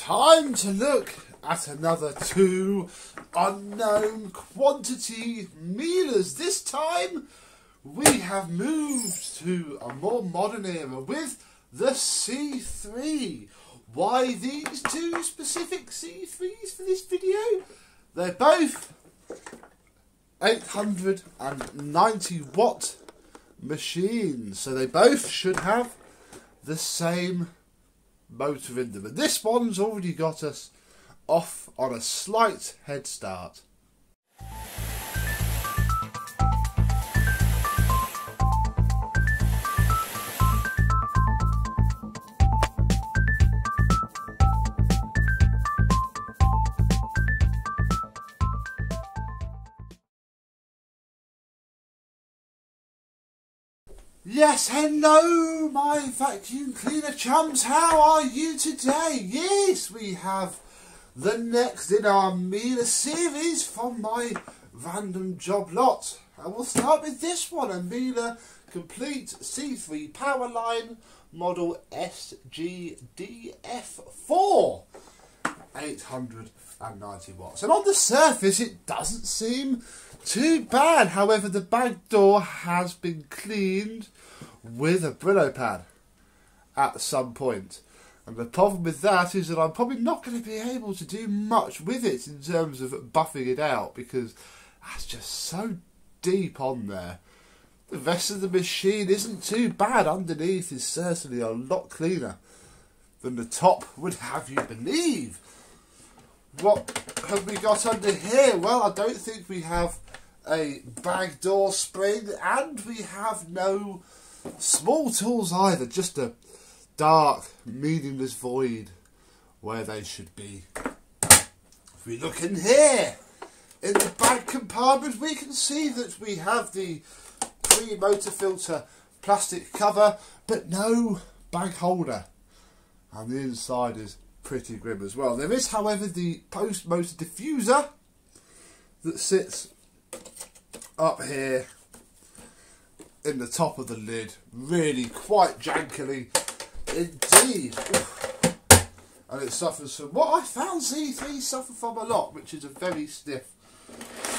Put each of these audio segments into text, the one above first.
Time to look at another two unknown quantity Mieles. This time we have moved to a more modern era with the C3. Why these two specific C3s for this video? They're both 890 watt machines, so they both should have the same motor in them, and this one's already got us off on a slight head start. Yes, hello my vacuum cleaner chums, how are you today? Yes, we have the next in our Miele series from my random job lot. And we'll start with this one, a Miele Complete C3 power line model SGDF4. 890 watts. And on the surface it doesn't seem too bad. However, the back door has been cleaned with a Brillo pad at some point. And the problem with that is that I'm probably not going to be able to do much with it in terms of buffing it out, because that's just so deep on there. The rest of the machine isn't too bad. Underneath is certainly a lot cleaner than the top would have you believe. What have we got under here? Well, I don't think we have a bag door spring, and we have no small tools either, just a dark, meaningless void where they should be. If we look in here, in the bag compartment, we can see that we have the pre-motor filter plastic cover, but no bag holder. And the inside is pretty grim as well. There is, however, the post-motor diffuser that sits up here in the top of the lid, really quite jankily indeed. And it suffers from what I found C3 suffer from a lot, which is a very stiff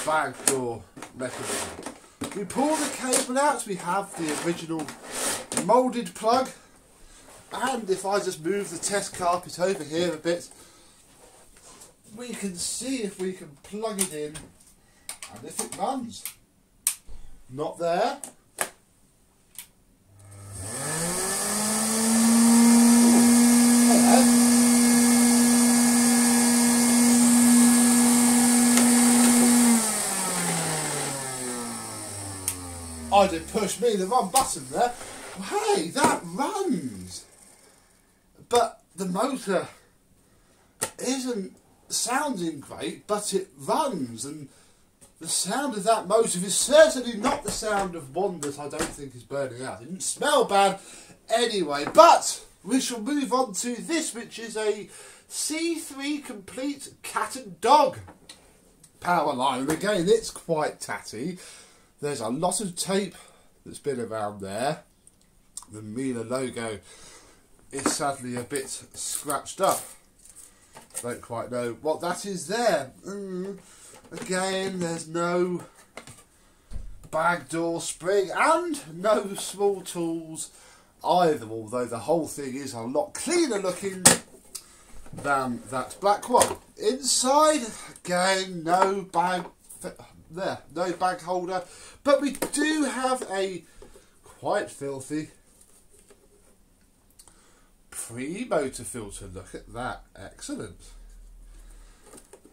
bag door mechanism. We pull the cable out, we have the original moulded plug, and if I just move the test carpet over here a bit, we can see if we can plug it in and if it runs. Not there. I did push me the wrong button there. Hey, that runs. But the motor isn't sounding great, but it runs, and the sound of that motor is certainly not the sound of one that I don't think is burning out. It didn't smell bad anyway, but we shall move on to this, which is a C3 Complete cat and dog power line. And again, it's quite tatty. There's a lot of tape that's been around there. The Miele logo is sadly a bit scratched up. Don't quite know what that is there. Again, there's no bag door spring and no small tools either, although the whole thing is a lot cleaner looking than that black one. Inside, again, no bag there, no bag holder, but we do have a quite filthy pre-motor filter. Look at that, excellent.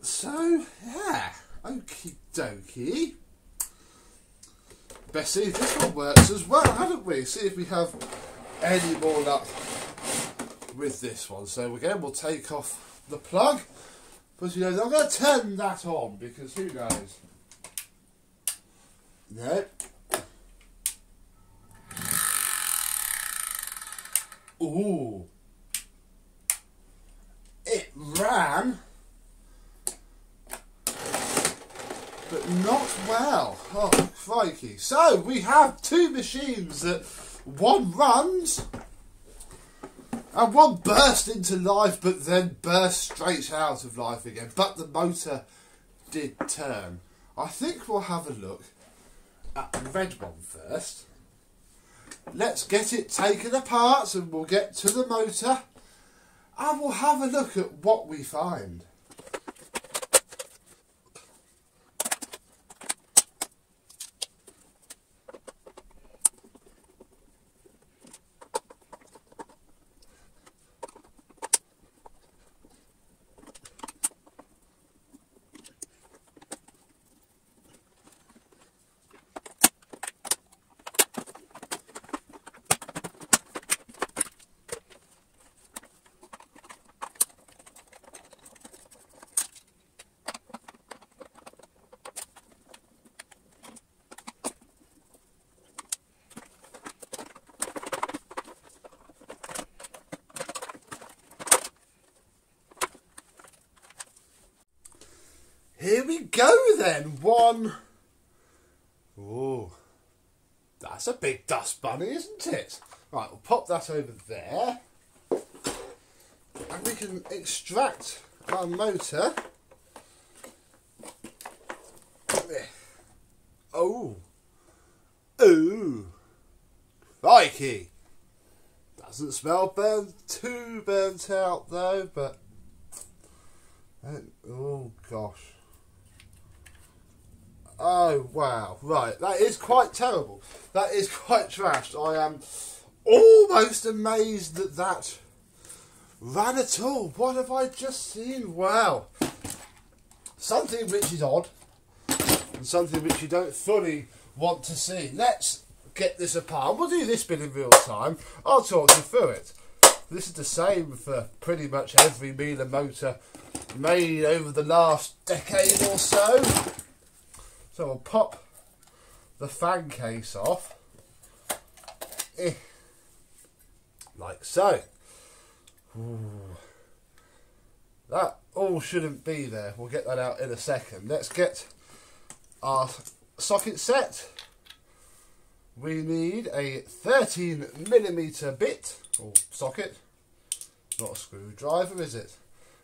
So, yeah, okie dokie. Best see if this one works as well, haven't we? See if we have any more luck with this one. So again, we'll take off the plug, but you know, I'm going to turn that on because who knows. No. Ooh. It ran, but not well. Oh, crikey. So, we have two machines that one runs And one burst into life, but then burst straight out of life again. But the motor did turn. I think we'll have a look at the red one first. Let's get it taken apart and we'll get to the motor and we'll have a look at what we find. Here we go then, one. Oh, that's a big dust bunny, isn't it? Right, we'll pop that over there. And we can extract our motor. Oh. Oh. Crikey. Doesn't smell too burnt out though, but... Oh gosh. Oh wow, right, that is quite terrible. That is quite trashed. I am almost amazed that that ran at all. What have I just seen? Wow. Something which is odd and something which you don't fully want to see. Let's get this apart. We'll do this bit in real time. I'll talk you through it. This is the same for pretty much every Miele motor made over the last decade or so. So we'll pop the fan case off, like so. Ooh. That all shouldn't be there. We'll get that out in a second. Let's get our socket set. We need a 13mm bit, or socket, not a screwdriver, is it?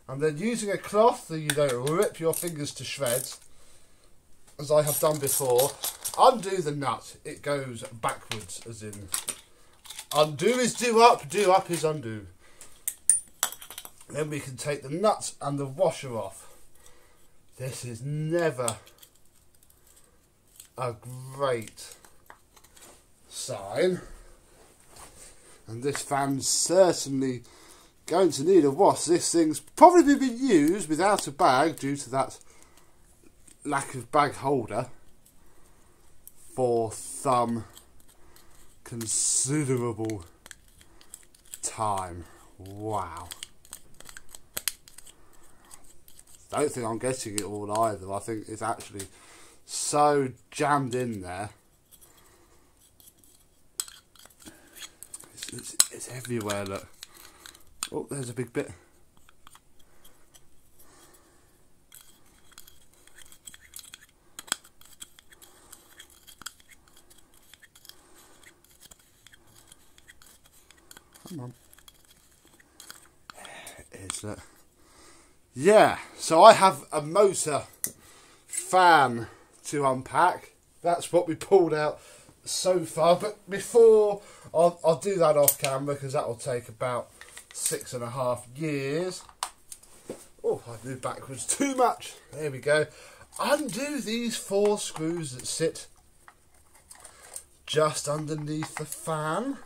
And then using a cloth so you don't rip your fingers to shreds, as I have done before, undo the nut. It goes backwards, as in undo is do up is undo. Then we can take the nut and the washer off. This is never a great sign. And this fan's certainly going to need a wash. This thing's probably been used without a bag due to that lack of bag holder for some considerable time. Wow. Don't think I'm getting it all either. I think it's actually so jammed in there. It's everywhere, look. Oh, there's a big bit. Come on. There it is, look. Yeah, so I have a motor fan to unpack. That's what we pulled out so far. But before, I'll do that off camera because that will take about 6.5 years. Oh, I moved backwards too much. There we go. Undo these 4 screws that sit just underneath the fan.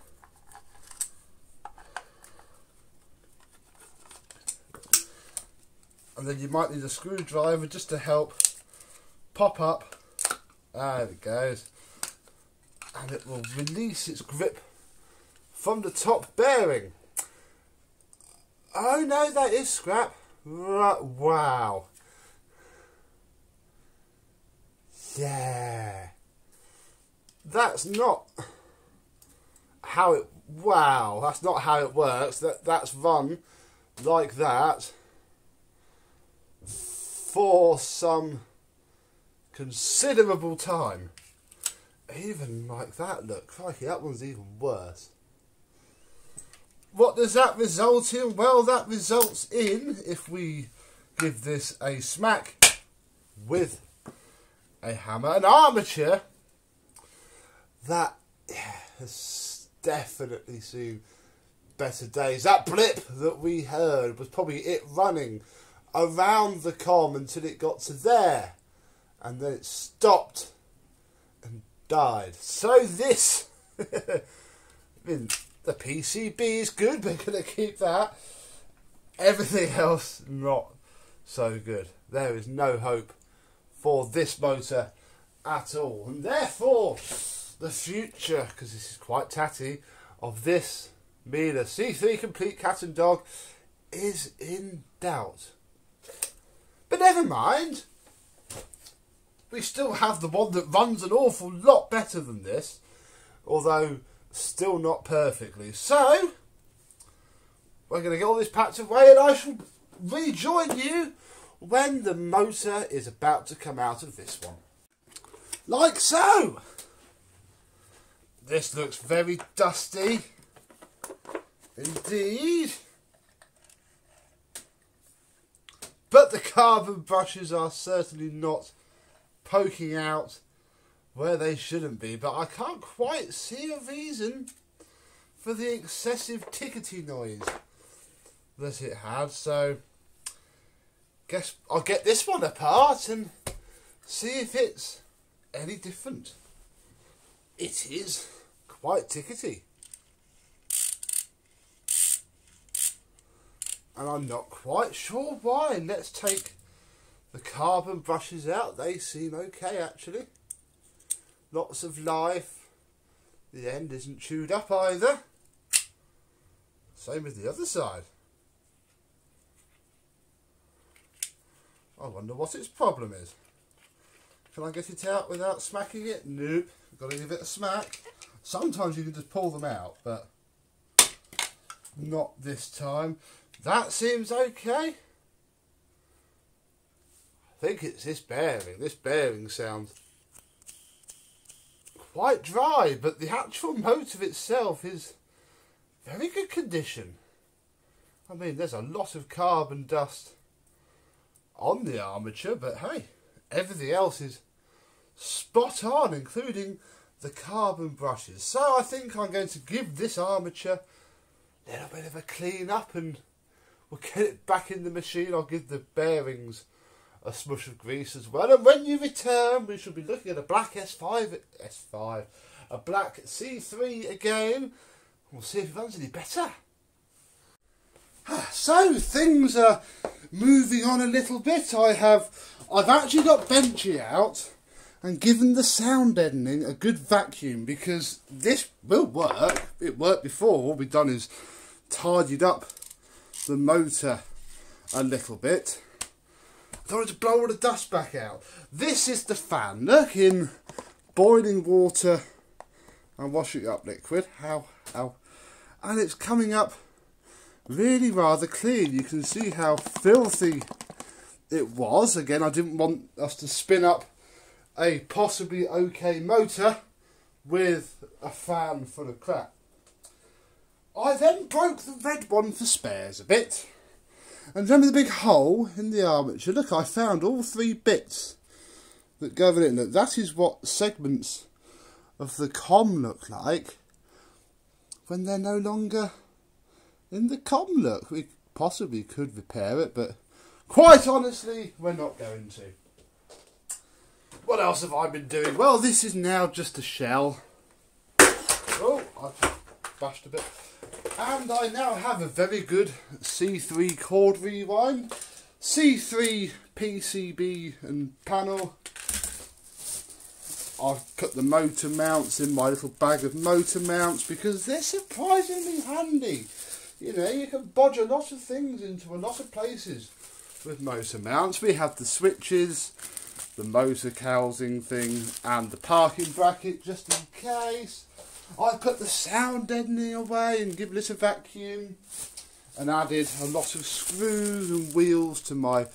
And then you might need a screwdriver just to help pop up. There it goes. And it will release its grip from the top bearing. Oh no, that is scrap. Wow. Yeah. That's not how it... Wow, that's not how it works. That's run like that for some considerable time. Even like that, look, crikey, that one's even worse. what does that result in? Well, that results in, if we give this a smack with a hammer, an armature that has definitely seen better days. That blip that we heard was probably it running around the comm until it got to there, and then it stopped and died. So this, I mean, the PCB is good, we're going to keep that. Everything else, not so good. There is no hope for this motor at all, and therefore the future, because this is quite tatty, of this Miele C3 complete cat and dog is in doubt. But never mind, we still have the one that runs an awful lot better than this, although still not perfectly. So we're going to get all this packed away, and I shall rejoin you when the motor is about to come out of this one. Like so. This looks very dusty indeed, but the carbon brushes are certainly not poking out where they shouldn't be, but I can't quite see a reason for the excessive tickety noise that it had, so guess I'll get this one apart and see if it's any different. It is quite tickety, and I'm not quite sure why. Let's take the carbon brushes out. They seem okay actually. Lots of life. The end isn't chewed up either. Same with the other side. I wonder what its problem is. Can I get it out without smacking it? Nope. Got to give it a smack. Sometimes you can just pull them out, but not this time. That seems okay. I think it's this bearing. This bearing sounds quite dry, but the actual motor itself is very good condition. I mean, there's a lot of carbon dust on the armature, but hey, everything else is spot on, including the carbon brushes. So I think I'm going to give this armature a little bit of a clean up, and we'll get it back in the machine. I'll give the bearings a smush of grease as well, and when you return we shall be looking at a black S5, a black C3 again. We'll see if it runs any better. So things are moving on a little bit. I've actually got Benchy out and given the sound deadening a good vacuum, because this will work. It worked before. All we've done is tidied up the motor a little bit. I don't want to blow all the dust back out. This is the fan. Look, in boiling water and washing up liquid. How. And it's coming up really rather clean. You can see how filthy it was. Again, I didn't want us to spin up a possibly okay motor with a fan full of crap. I then broke the red one for spares a bit. And remember the big hole in the armature? Look, I found all three bits that go in it. That is what segments of the comm look like when they're no longer in the comm. Look, we possibly could repair it, but quite honestly, we're not going to. What else have I been doing? Well, this is now just a shell. Oh, I've bashed a bit. And I now have a very good C3 cord rewind, C3 PCB and panel. I've put the motor mounts in my little bag of motor mounts because they're surprisingly handy. You know, you can bodge a lot of things into a lot of places with motor mounts. We have the switches, the motor housing thing, and the parking bracket just in case. I put the sound deadening away and given it a vacuum, and added a lot of screws and wheels to my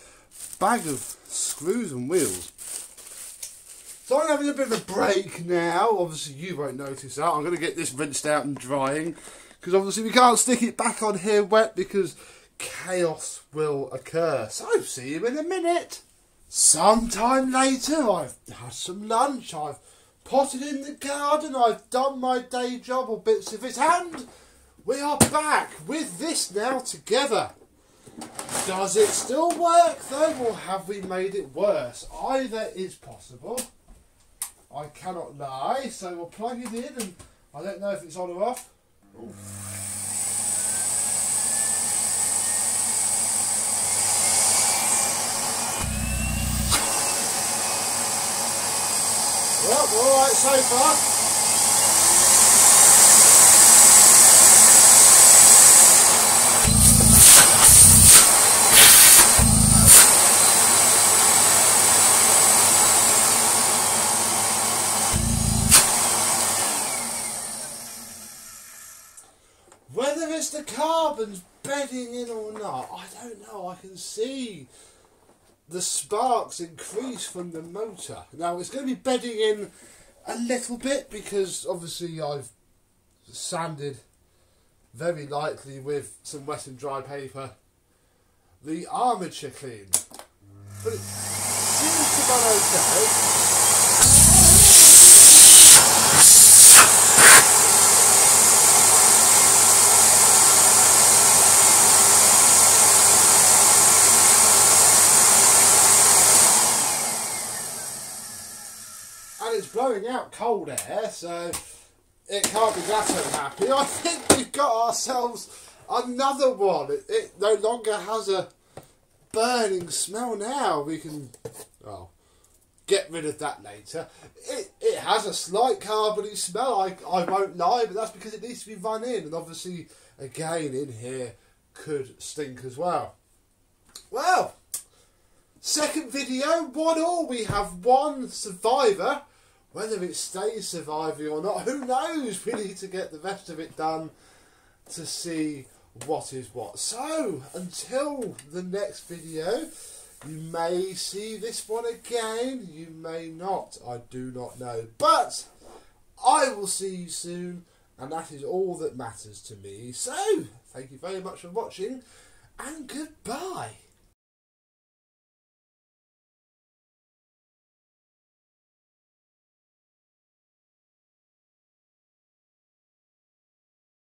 bag of screws and wheels. So I'm having a bit of a break now. Obviously you won't notice that. I'm going to get this rinsed out and drying, because obviously we can't stick it back on here wet because chaos will occur. So see you in a minute. Sometime later, I've had some lunch, I've potted in the garden, I've done my day job or bits of it, and we are back with this now together. Does it still work though, or have we made it worse? Either is possible. I cannot lie, so we'll plug it in, and I don't know if it's on or off. Ooh. Well, we're alright so far. Whether it's the carbons bedding in or not, I don't know. I can see the sparks increase from the motor. Now it's going to be bedding in a little bit because obviously I've sanded very lightly with some wet and dry paper the armature clean. But it seems to run okay. And it's blowing out cold air, so it can't be that unhappy. I think we've got ourselves another one. It no longer has a burning smell now. We can, well, get rid of that later. It has a slight carbony smell, I won't lie, but that's because it needs to be run in. And obviously, again, in here could stink as well. Well, second video, 1-1. We have one survivor. Whether it stays surviving or not, who knows? We need to get the rest of it done to see what is what. So, until the next video, you may see this one again, you may not, I do not know. But, I will see you soon, and that is all that matters to me. So, thank you very much for watching, and goodbye.